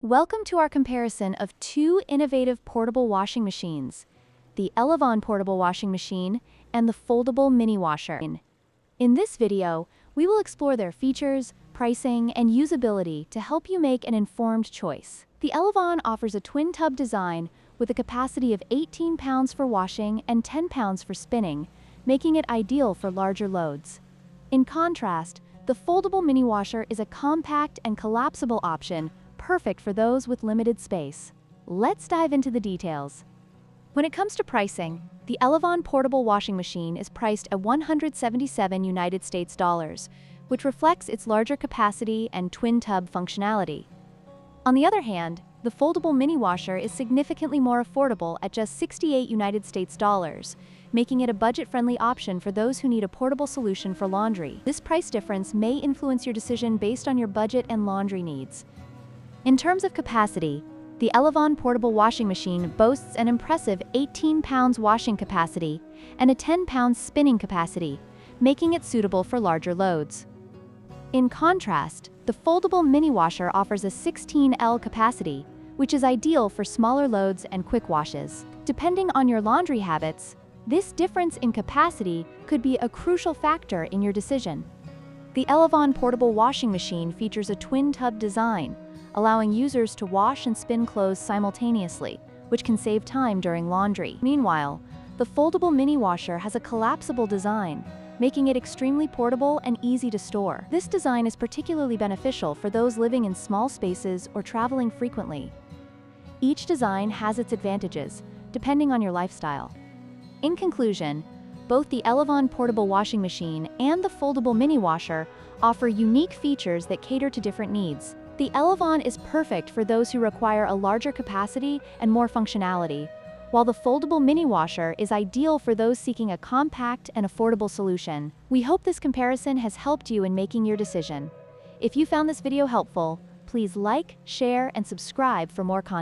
Welcome to our comparison of two innovative portable washing machines, the Elevon portable washing machine and the foldable mini washer. In this video, we will explore their features, pricing, and usability to help you make an informed choice. The Elevon offers a twin tub design with a capacity of 18 pounds for washing and 10 pounds for spinning, making it ideal for larger loads. In contrast, the foldable mini washer is a compact and collapsible option perfect for those with limited space. Let's dive into the details. When it comes to pricing, the Elevon portable washing machine is priced at $177 United States dollars, which reflects its larger capacity and twin tub functionality. On the other hand, the foldable mini washer is significantly more affordable at just 68 United States dollars, making it a budget-friendly option for those who need a portable solution for laundry. This price difference may influence your decision based on your budget and laundry needs. In terms of capacity, the Elevon portable washing machine boasts an impressive 18 pounds washing capacity and a 10 pounds spinning capacity, making it suitable for larger loads. In contrast, the foldable mini washer offers a 16L capacity, which is ideal for smaller loads and quick washes. Depending on your laundry habits, this difference in capacity could be a crucial factor in your decision. The Elevon portable washing machine features a twin tub design, allowing users to wash and spin clothes simultaneously, which can save time during laundry. Meanwhile, the foldable mini washer has a collapsible design, making it extremely portable and easy to store. This design is particularly beneficial for those living in small spaces or traveling frequently. Each design has its advantages, depending on your lifestyle. In conclusion, both the Elevon portable washing machine and the foldable mini washer offer unique features that cater to different needs. The Elevon is perfect for those who require a larger capacity and more functionality, while the foldable mini washer is ideal for those seeking a compact and affordable solution. We hope this comparison has helped you in making your decision. If you found this video helpful, please like, share, and subscribe for more content.